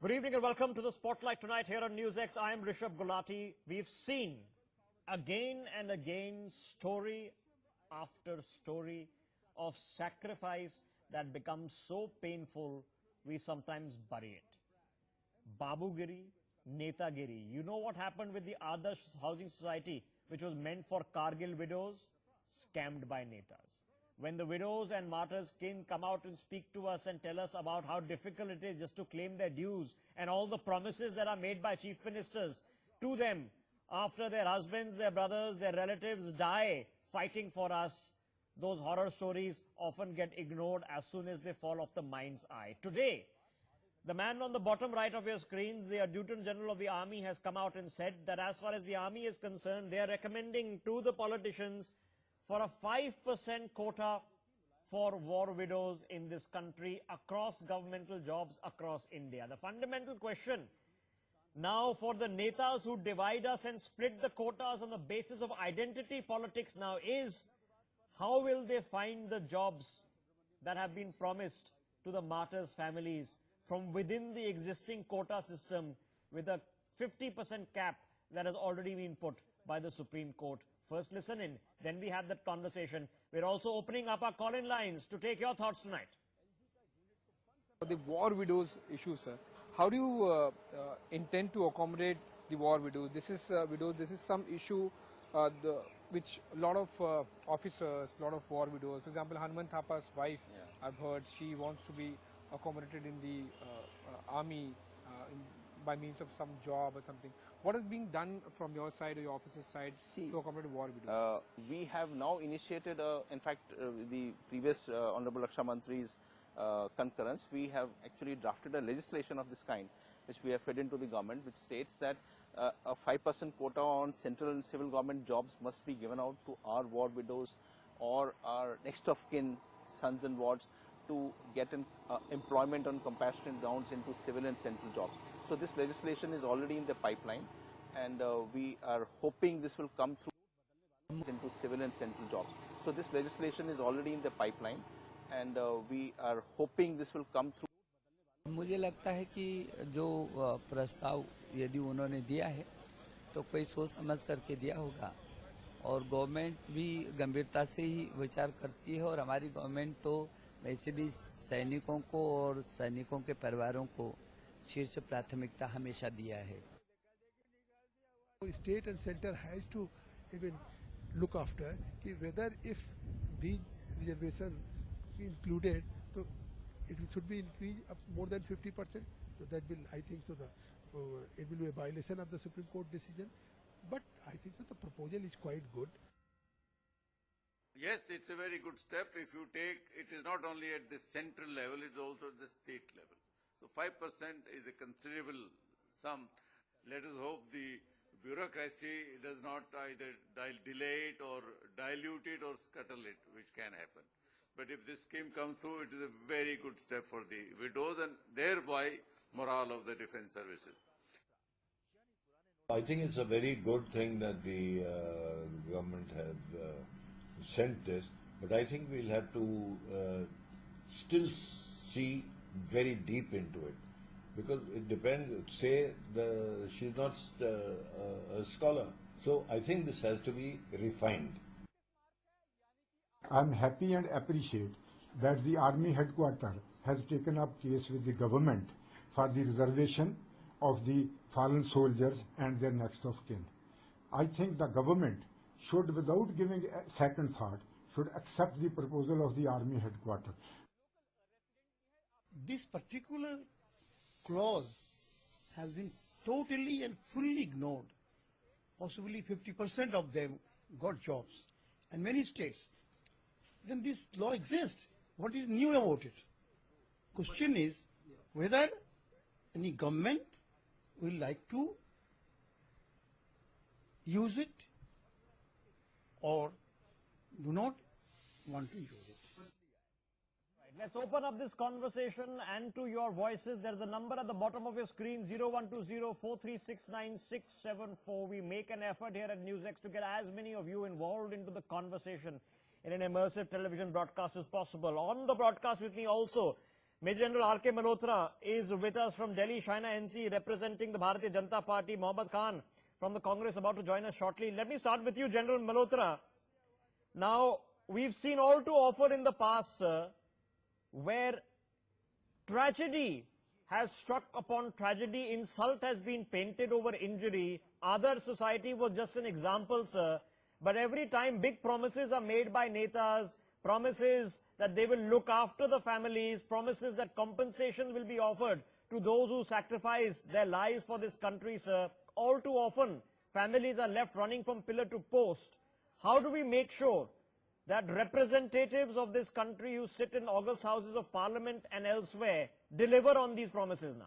Good evening and welcome to the Spotlight tonight here on NewsX. I am Rishabh Gulati. We've seen again and again story after story of sacrifice that becomes so painful we sometimes bury it. Babugiri, Netagiri. You know what happened with the Adarsh Housing Society, which was meant for Kargil widows, scammed by netas. When the widows and martyrs' kin come out and speak to us and tell us about how difficult it is just to claim their dues and all the promises that are made by chief ministers to them after their husbands, their brothers, their relatives die fighting for us, those horror stories often get ignored as soon as they fall off the mind's eye. Today, the man on the bottom right of your screens, the Adjutant General of the Army, has come out and said that as far as the Army is concerned, they are recommending to the politicians for a 5% quota for war widows in this country across governmental jobs across India. The fundamental question now for the netas who divide us and split the quotas on the basis of identity politics now is, how will they find the jobs that have been promised to the martyrs' families from within the existing quota system with a 50% cap that has already been put by the Supreme Court? First listen in, then we have that conversation. We're also opening up our call-in lines to take your thoughts tonight. The war widows issue, sir. How do you intend to accommodate the war widows? This is some issue which a lot of officers, a lot of war widows, for example, Hanuman Thapa's wife, I've heard she wants to be accommodated in the army by means of some job or something. What is being done from your side or your officer's side to accommodate war widows? We have now initiated, in fact, the previous Honorable Raksha Mantri's concurrence, we have actually drafted a legislation of this kind, which we have fed into the government, which states that a 5% quota on central and civil government jobs must be given out to our war widows or our next of kin sons and wards to get an employment on compassionate grounds into civil and central jobs. So this legislation is already in the pipeline, and we are hoping this will come through into civil and central jobs. So this legislation is already in the pipeline, and we are hoping this will come through. मुझे लगता है कि जो प्रस्ताव यदि उन्होंने दिया है तो कोई सोच समझ करके दिया होगा, और गवर्नमेंट भी गंभीरता से ही विचार करती है, और हमारी गवर्नमेंट तो वैसे भी सैनिकों को और सैनिकों के परिवारों को शीर्ष प्राथमिकता हमेशा दिया है. State and center has to even look after whether if these reservation included, so it should be increased up more than 50%. So that will, I think, so it will be a violation of the Supreme Court decision. But I think so the proposal is quite good. Yes, it's a very good step. If you take, it is not only at the central level, it's also at the state level. So 5% is a considerable sum. Let us hope the bureaucracy does not either delay it or dilute it or scuttle it, which can happen. But if this scheme comes through, it is a very good step for the widows and thereby morale of the defense services. I think it's a very good thing that the government has sent this, but I think we'll have to still see very deep into it, because it depends. Say she's not a scholar, so I think this has to be refined. I'm happy and appreciate that the Army headquarters has taken up case with the government for the reservation of the fallen soldiers and their next of kin. I think the government should, without giving a second thought, should accept the proposal of the Army headquarters. This particular clause has been totally and fully ignored. Possibly 50% of them got jobs, and many states. Then this law exists. What is new about it? Question is whether any government will like to use it or do not want to use it. Let's open up this conversation and to your voices. There's a number at the bottom of your screen, 0120-4369674. We make an effort here at NewsX to get as many of you involved into the conversation in an immersive television broadcast as possible. On the broadcast with me also, Major General R.K. Malhotra is with us from Delhi, Shaina NC, representing the Bharatiya Janata Party. Mohammad Khan from the Congress about to join us shortly. Let me start with you, General Malhotra. Now, we've seen all too often in the past, sir, where tragedy has struck upon tragedy, insult has been painted over injury. Other society was just an example, sir. But every time big promises are made by netas, promises that they will look after the families, promises that compensation will be offered to those who sacrifice their lives for this country, sir. All too often, families are left running from pillar to post. How do we make sure that representatives of this country who sit in august houses of parliament and elsewhere deliver on these promises now?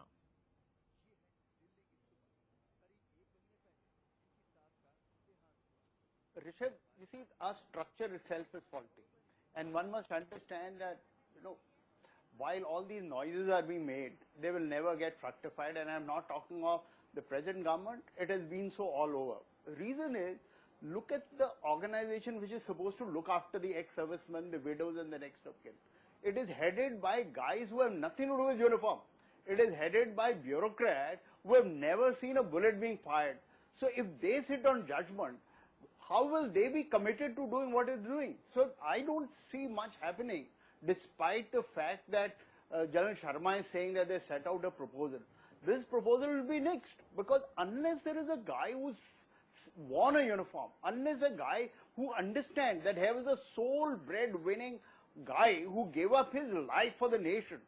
Rishabh, you see, our structure itself is faulty. And one must understand that, while all these noises are being made, they will never get fructified. And I'm not talking of the present government. It has been so all over. The reason is, look at the organization which is supposed to look after the ex-servicemen, the widows and the next of kin. It is headed by guys who have nothing to do with uniform. It is headed by bureaucrats who have never seen a bullet being fired. So if they sit on judgment, how will they be committed to doing what it's doing? So I don't see much happening, despite the fact that General Sharma is saying that they set out a proposal. This proposal will be nixed, because unless there is a guy who's worn a uniform, unless a guy who understands that he was a sole bread-winning guy who gave up his life for the nation,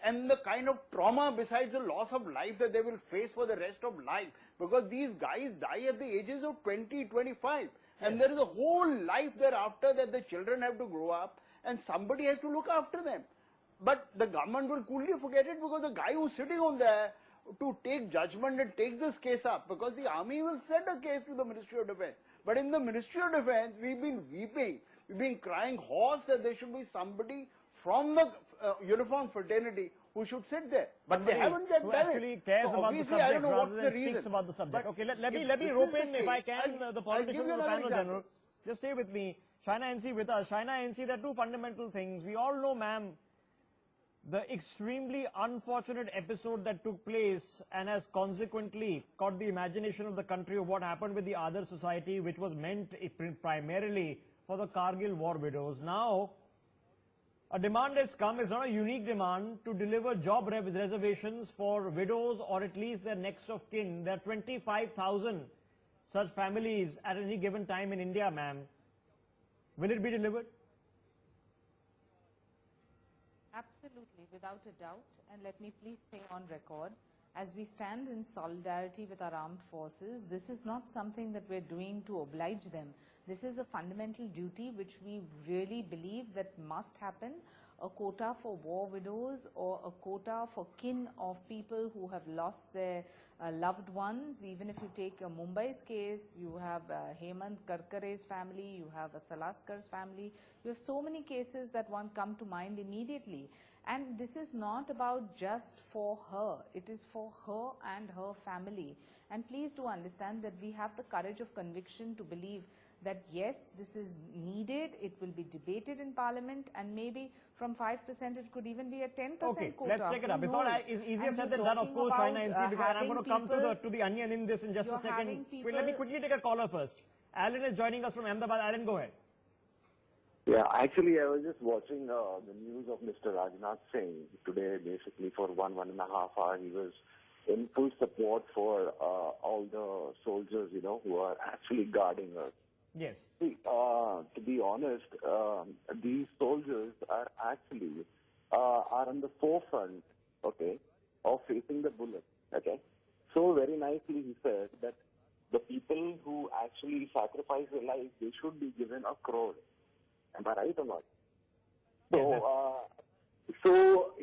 and the kind of trauma besides the loss of life that they will face for the rest of life, because these guys die at the ages of 20, 25, and there is a whole life thereafter that the children have to grow up, and somebody has to look after them. But the government will coolly forget it, because the guy who's sitting on there to take judgment and take this case up, because the army will send a case to the Ministry of Defense. But in the Ministry of Defense, we've been weeping, we've been crying hoarse that there should be somebody from the uniform fraternity who should sit there. But they haven't yet done actually it. Cares So about the obviously, subject I don't know rather what's than the reason. speaks about the subject. But Okay, let me if rope this is in, the if I case, can, the I'll politicians give you on the another panel, example. General. Just stay with me. Shaina NC with us. Shaina NC, there are two fundamental things. We all know, ma'am, the extremely unfortunate episode that took place and has consequently caught the imagination of the country of what happened with the Adarsh society, which was meant primarily for the Kargil war widows. Now, a demand has come, it's not a unique demand, to deliver job reservations for widows or at least their next of kin. There are 25,000 such families at any given time in India, ma'am. Will it be delivered? Absolutely, without a doubt. And let me please say on record, as we stand in solidarity with our armed forces, this is not something that we're doing to oblige them. This is a fundamental duty which we really believe that must happen. A quota for war widows or a quota for kin of people who have lost their loved ones. Even if you take Mumbai's case, you have Hemant Karkare's family, you have Salaskar's family. You have so many cases that one come to mind immediately. And this is not about just for her. It is for her and her family. And please do understand that we have the courage of conviction to believe that yes, this is needed, it will be debated in Parliament, and maybe from 5% it could even be a 10% okay, quota. let's take it up. It's not it's easier said than done, of course, Shaina NC, because I'm going to come to the onion in this in just a second. Wait, let me quickly take a caller first. Alan is joining us from Ahmedabad. Alan, go ahead. Yeah, actually, I was just watching the news of Mr. Rajnath Singh today. Basically, for 1.5 hours, he was in full support for all the soldiers, who are actually guarding us. Yes. See, to be honest, these soldiers are actually are on the forefront, okay, of facing the bullet, okay. So very nicely he said that the people who actually sacrifice their lives, they should be given a crore. Am I right or not? So,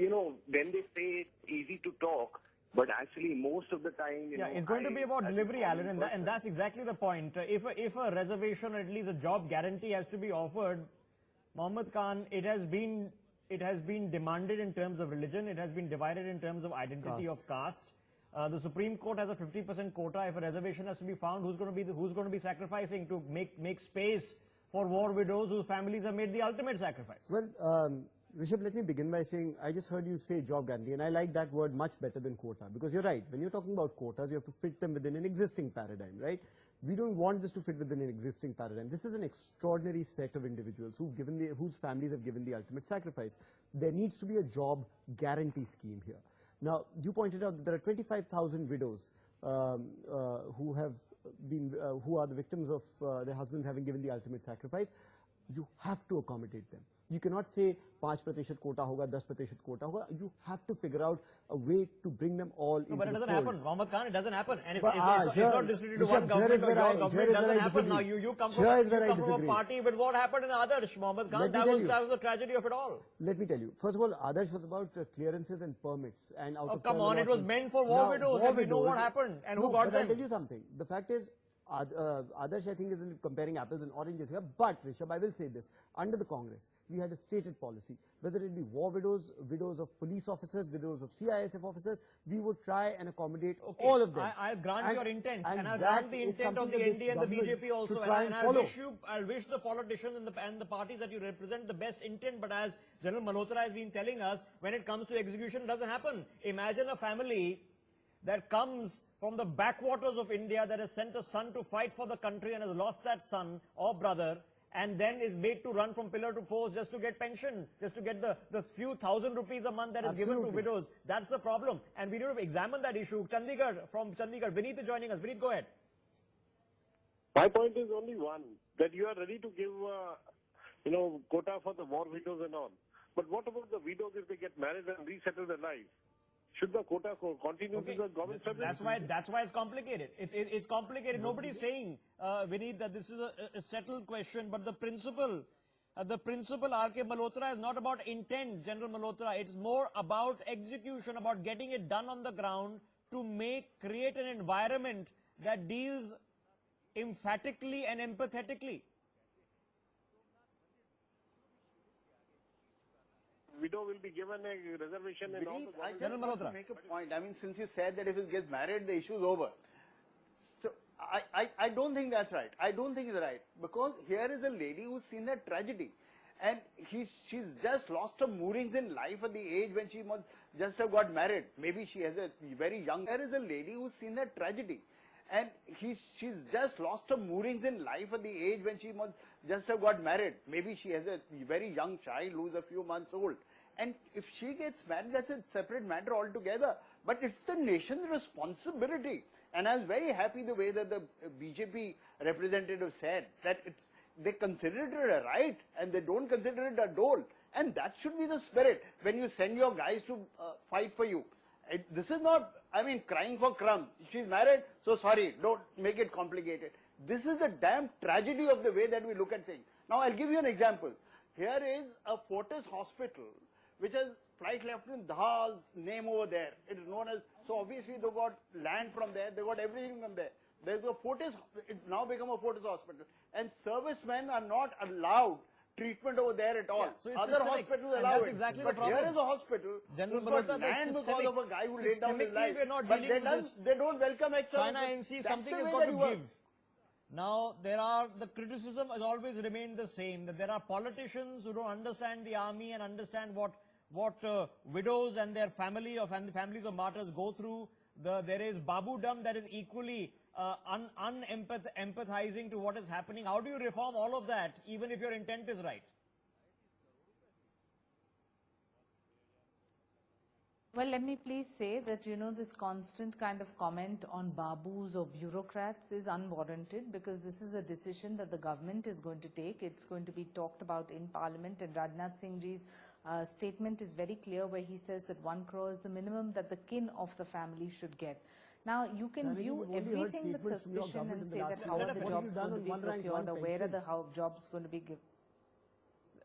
when they say it's easy to talk, but actually most of the time, it's going to be about delivery, Alan, and that's exactly the point. If a reservation or at least a job guarantee has to be offered, Mohammad Khan, it has been demanded in terms of religion, it has been divided in terms of identity of caste. The Supreme Court has a 50% quota. If a reservation has to be found, who's going to be sacrificing to make space for war widows whose families have made the ultimate sacrifice? Well, Rishabh, let me begin by saying, I just heard you say job guarantee, and I like that word much better than quota, because you're right. When you're talking about quotas, you have to fit them within an existing paradigm, right? We don't want this to fit within an existing paradigm. This is an extraordinary set of individuals whose families have given the ultimate sacrifice. There needs to be a job guarantee scheme here. Now, you pointed out that there are 25,000 widows who are the victims of their husbands having given the ultimate sacrifice. You have to accommodate them. You cannot say 5% quota hoga, 10% quota hoga. You have to figure out a way to bring them all into the fold. But it doesn't happen. Mohammed Khan, it doesn't happen. And it's not distributed to one government or your government. It doesn't happen now. You come from a party, but what happened in Adarsh, Mohammed Khan? That was the tragedy of it all. Let me tell you. First of all, Adarsh was about clearances and permits. And out of come on, it was meant for war widows. And we know what happened and who got them. I'll tell you something. The fact is, Adarsh, I think, isn't comparing apples and oranges here, but Rishabh, I will say this, under the Congress, we had a stated policy, whether it be war widows, widows of police officers, widows of CISF officers, we would try and accommodate all of them. I'll grant your intent, and I'll grant the intent of the ND and the BJP also, and I'll wish the politicians and the parties that you represent the best intent, but as General Malhotra has been telling us, when it comes to execution, it doesn't happen. Imagine a family that comes from the backwaters of India, that has sent a son to fight for the country and has lost that son or brother, and then is made to run from pillar to post just to get pension, just to get the few thousand rupees a month that is given to widows. That's the problem. And we need to examine that issue. From Chandigarh, Vineet is joining us. Vineet, go ahead. My point is only one, that you are ready to give, quota for the war widows and all. But what about the widows if they get married and resettle their life? Should the quota continue to the government service? That's why it's complicated. It's complicated. Nobody's saying, Vineet, that this is a settled question, but the principle R.K. Malhotra is not about intent, General Malhotra. It's more about execution, about getting it done on the ground to create an environment that deals emphatically and empathetically. Widow will be given a reservation and all. I just want to make a point. I mean, since you said that if he gets married, the issue is over. So I don't think that's right. I don't think it's right. Because here is a lady who's seen that tragedy. And she's just lost her moorings in life at the age when she must just have got married. Maybe she has a very young. Here is a lady who's seen that tragedy. And she's just lost her moorings in life at the age when she must just have got married. Maybe she has a very young child who's a few months old. And if she gets married, that's a separate matter altogether. But it's the nation's responsibility. And I was very happy the way that the BJP representative said that they consider it a right and they don't consider it a dole. And that should be the spirit when you send your guys to fight for you. This is not, crying for crumbs. She's married, so sorry, don't make it complicated. This is the damn tragedy of the way that we look at things. Now, I'll give you an example. Here is a Fortis hospital, which has Flight Lieutenant Dha's name over there. It is known as, so obviously they got land from there, they got everything from there. There's a Fortis, it's now become a Fortis hospital. And servicemen are not allowed treatment over there at all. Yeah, so other hospitals allow it. Exactly but here is a hospital who's got land because of a guy who laid down his life. But they don't welcome ex-servicemen. Something has got to give. Now, the criticism has always remained the same, that there are politicians who don't understand the army and understand what widows and their families of martyrs go through. There is Babudom that is equally unempathizing to what is happening. How do you reform all of that, even if your intent is right? Well, let me please say that, this constant kind of comment on babus or bureaucrats is unwarranted, because this is a decision that the government is going to take. It's going to be talked about in Parliament, and Rajnath Singh Ji's statement is very clear, where he says that 1 crore is the minimum that the kin of the family should get. Now, you can view everything with suspicion and say that how are the jobs going to be procured, or where are the jobs going to be given.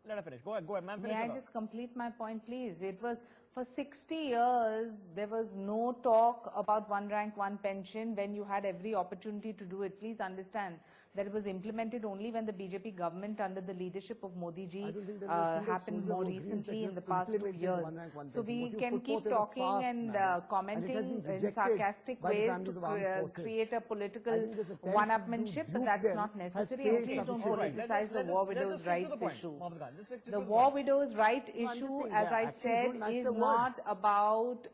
Let her finish. Go ahead, ma'am. May I just complete my point, please? It was for 60 years, there was no talk about one rank, one pension when you had every opportunity to do it. Please understand that it was implemented only when the BJP government under the leadership of Modi ji I don't think there is a single happened soldier more who agrees that recently you in the have past 2 implemented years. one rank, one So pension. we What you can put keep forth is a talking farce, and madam, and it has commenting been in rejected sarcastic by the ways families to of armed forces. create a political I think this attempt to one-upmanship, but dupe that's them not has necessary. failed And please don't sufficiently. politicize the war Let us widows' stick to the rights point, issue. Mohammed Khan. Just stick to The the war point. widows' right No, I'm just issue, saying as their I actions said, don't match is the not words. about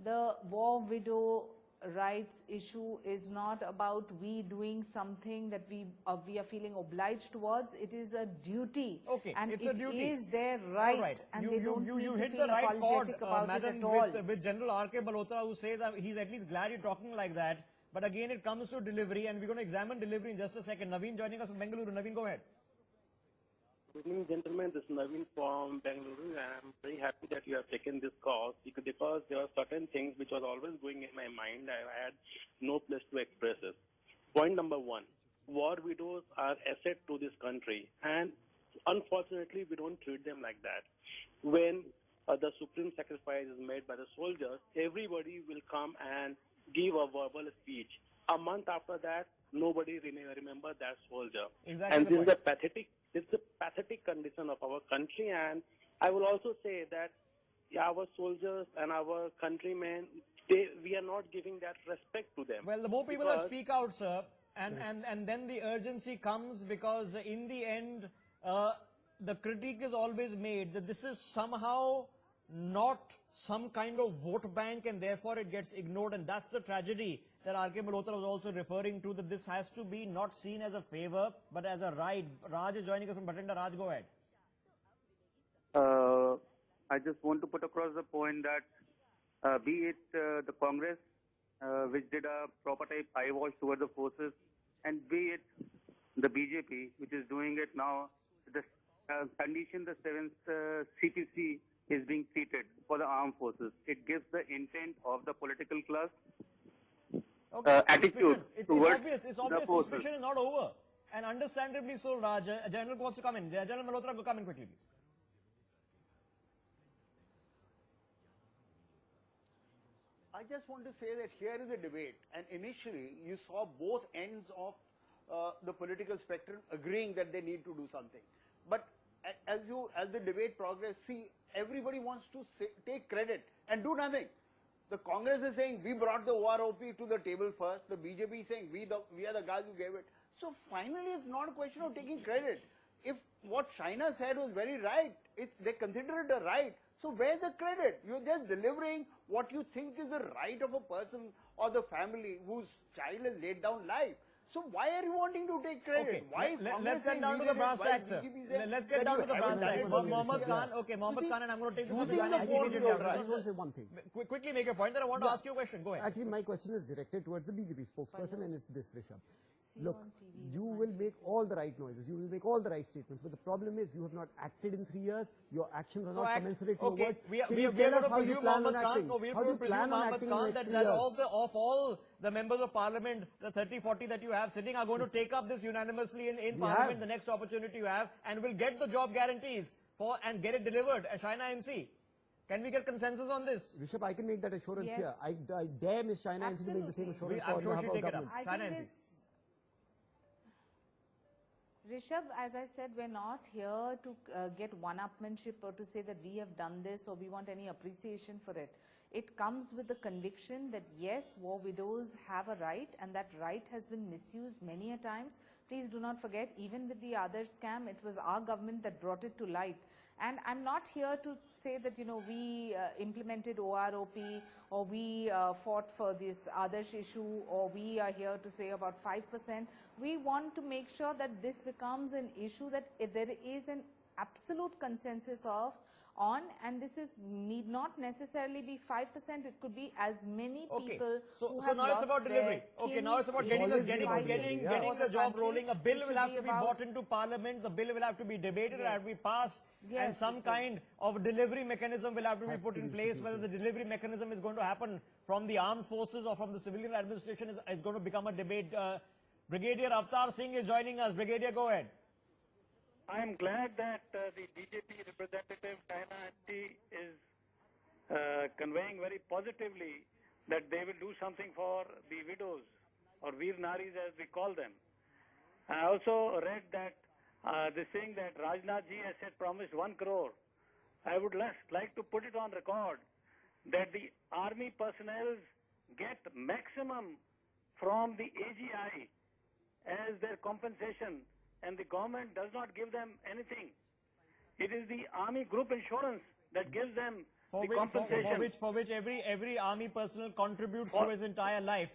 the war widow rights issue is not about we doing something that we are feeling obliged towards. It is a duty. Okay, and it's it a duty. is their All right, and they don't need you to hit feel the right chord, apologetic about madam, it at all. with General R.K. Malhotra, who says he's at least glad you're talking like that. But again, it comes to delivery, and we're going to examine delivery in just a second. Naveen joining us from Bengaluru. Naveen, go ahead. Good evening, gentlemen. This is Naveen from Bengaluru, and I'm very happy that you have taken this call because there are certain things which was always going in my mind. I had no place to express it. Point number one, war widows are asset to this country, and unfortunately, we don't treat them like that. When the supreme sacrifice is made by the soldiers, everybody will come and give a verbal speech. A month after that, nobody remember that soldier. Exactly. And this is the pathetic condition of our country. And I will also say that our soldiers and our countrymen, we are not giving that respect to them. Well, the more people that speak out, sir, and then the urgency comes, because in the end, the critique is always made that this is somehow not some kind of vote bank, and therefore it gets ignored, and that's the tragedy that R.K. Malhotra was also referring to, that this has to be not seen as a favor, but as a right. Raj is joining us from Bhatinda. Raj, go ahead. I just want to put across the point that be it the Congress, which did a proper type eyewash towards the forces, and be it the BJP, which is doing it now, the condition the 7th CPC is being treated for the armed forces. It gives the intent of the political class attitude towards It's obvious. the forces. Suspicion is not over. And understandably so, Raj. General wants to come in. General Malhotra, go come in quickly, please. I just want to say that here is a debate, and initially you saw both ends of the political spectrum agreeing that they need to do something. But as the debate progressed, see, everybody wants to take credit and do nothing. The Congress is saying we brought the OROP to the table first. The BJP is saying we are the guys who gave it. So finally, it's not a question of taking credit. If what China said was very right, they consider it a right. So where's the credit? You're just delivering what you think is the right of a person or the family whose child has laid down life. So why are you wanting to take credit? Okay, Why let's get down to the brass tacks, sir. Let's get down to the brass tacks. Mohammed Khan, okay, Mohammed Khan, and I'm going to take this up. I just want to say one thing. Quickly make a point that I want to ask you a question. Go ahead. Actually, my question is directed towards the BJP spokesperson, and it's this, Rishabh. Look, you will make all the right noises, you will make all the right statements, but the problem is you have not acted in 3 years, your actions are not commensurate to your words. We are Can going you tell to us how you presume plan Mohammed on Khan. acting? No, we are How do going you to presume plan on Mohammed acting in Khan the next 3 that years? of all the members of parliament, the 30-40 that you have sitting are going to take up this unanimously in parliament the next opportunity you have, and will get the job guarantees and get it delivered at China NC. Can we get consensus on this? Rishabh, I can make that assurance Yes. here. I dare Ms. China NC to make the same assurance I'm on sure behalf she'll of take it up. government. China NC. Rishabh, as I said, we're not here to get one-upmanship or to say that we have done this or we want any appreciation for it. It comes with the conviction that yes, war widows have a right, and that right has been misused many a times. Please do not forget, even with the Adarsh scam, it was our government that brought it to light. And I'm not here to say that, you know, we implemented OROP or we fought for this Adarsh issue, or we are here to say about 5%. We want to make sure that this becomes an issue that there is an absolute consensus on, and this need not necessarily be 5%. It could be as many people who So have now it's lost about delivery. Okay, now it's about getting the job rolling. A bill will have to be brought into parliament. The bill will have to be debated, and have to be passed, and some kind of delivery mechanism will have to be put in place. Whether the delivery mechanism is going to happen from the armed forces or from the civilian administration is going to become a debate. Brigadier Avtar Singh is joining us. Brigadier, go ahead. I am glad that the BJP representative China NC is conveying very positively that they will do something for the widows. or Veer Naris as we call them. I also read that they're saying that Rajnath ji has said promised 1 crore. I would like to put it on record that the army personnel get maximum from the AGI as their compensation, and the government does not give them anything. It is the army group insurance that gives them the compensation. For which every army personnel contributes through his entire life.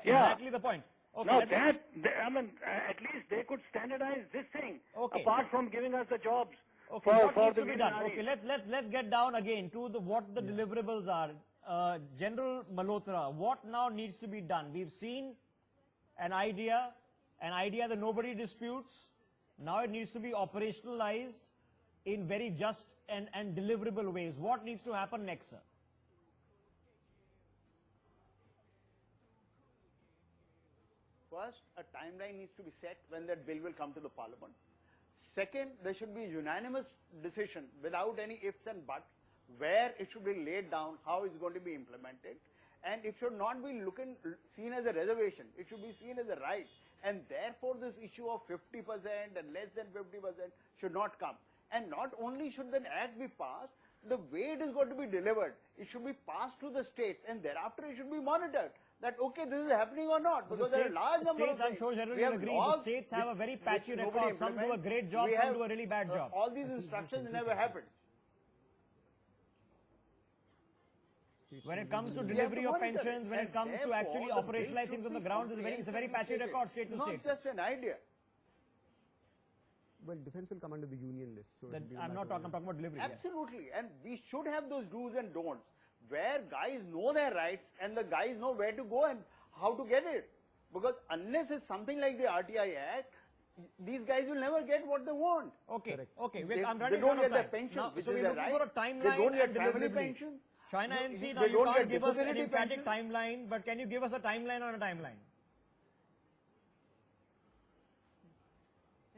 Yeah. Exactly the point. Okay, No, I mean, at least they could standardize this thing, apart from giving us the jobs. Okay, what needs to be done? Okay, let's get down again to what the deliverables are. General Malhotra, what now needs to be done? We've seen an idea that nobody disputes. Now it needs to be operationalized in very just and deliverable ways. What needs to happen next, sir? First, a timeline needs to be set when that bill will come to the parliament. Second, there should be a unanimous decision without any ifs and buts where it should be laid down, how it's going to be implemented. And it should not be seen as a reservation. It should be seen as a right. And therefore, this issue of 50% and less than 50% should not come. And not only should the act be passed, the way it is going to be delivered, it should be passed to the states, and thereafter it should be monitored. That, okay, this is happening or not, because there are a large number of states, I'm sure generally agree, the states have a very patchy record. Some do a great job, some do a really bad job. All these instructions never happened. When it comes to delivery of pensions, when it comes to actually operationalize things on the ground, it's a very patchy record, state to state. Not just an idea. Well, defense will come under the union list. So I'm talking about delivery. Absolutely. And we should have those do's and don'ts where guys know their rights and the guys know where to go and how to get it. Because unless it's something like the RTI Act, these guys will never get what they want. Okay, okay. I'm running out of time. They don't get their pension, which so is we're their looking right. for a timeline. They don't get and family delivery. pension. China NC, now you can't give us an emphatic timeline, but can you give us a timeline on a timeline?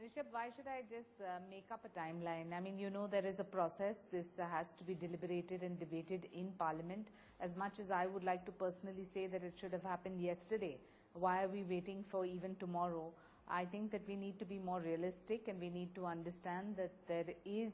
Rishabh, why should I just make up a timeline? I mean, you know, there is a process. This has to be deliberated and debated in Parliament. As much as I would like to personally say that it should have happened yesterday, why are we waiting for even tomorrow? I think that we need to be more realistic, and we need to understand that there is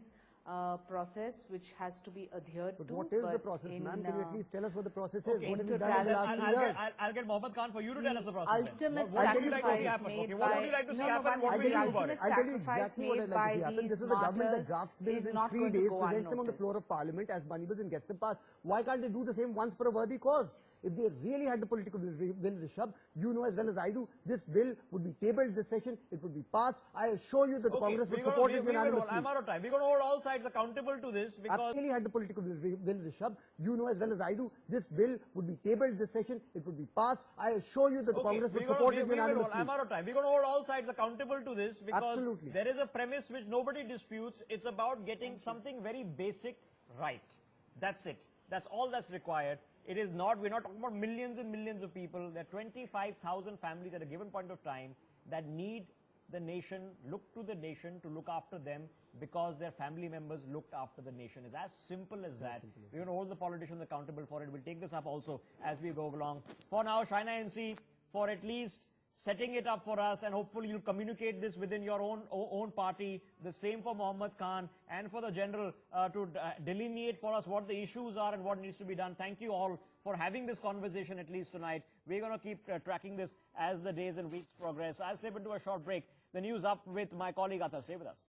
a process which has to be adhered to. But what is the process, ma'am? Can you at least tell us what the process is? Okay. What have you done in the last 3 years? I'll get Mohammad Khan for you to tell us the process. Ultimate What would you like to see sacrifice happen? made Okay, what would you like to see happen? What will you do about it? I'll tell you exactly what I'd like to see happen. This is a government that drafts bills in 3 days, presents them on the floor of Parliament as money bills and gets them passed. Why can't they do the same once for a worthy cause? If they really had the political will, Rishabh, you know as well as I do, this bill would be tabled this session, it would be passed. I assure you that the Congress would support it unanimously. I'm out of time. We're going to hold all sides accountable to this because... Absolutely had the political will, Rishabh, you know as well as I do, this bill would be tabled this session, it would be passed. I assure you that the Congress would support it unanimously. I'm out of time. We're going to hold all sides accountable to this because there is a premise which nobody disputes. It's about getting something very basic right. That's it. That's all that's required. It is not, we're not talking about millions and millions of people. There are 25,000 families at a given point of time that need the nation, look to the nation to look after them because their family members looked after the nation. It's as simple as that. We're going to hold the politicians accountable for it. We'll take this up also as we go along. For now, China NC, for at least setting it up for us, and hopefully you'll communicate this within your own party. The same for Mohammad Khan and for the general to delineate for us what the issues are and what needs to be done. Thank you all for having this conversation at least tonight. We're going to keep tracking this as the days and weeks progress. I'll slip into a short break. The news up with my colleague Adarsh. Stay with us.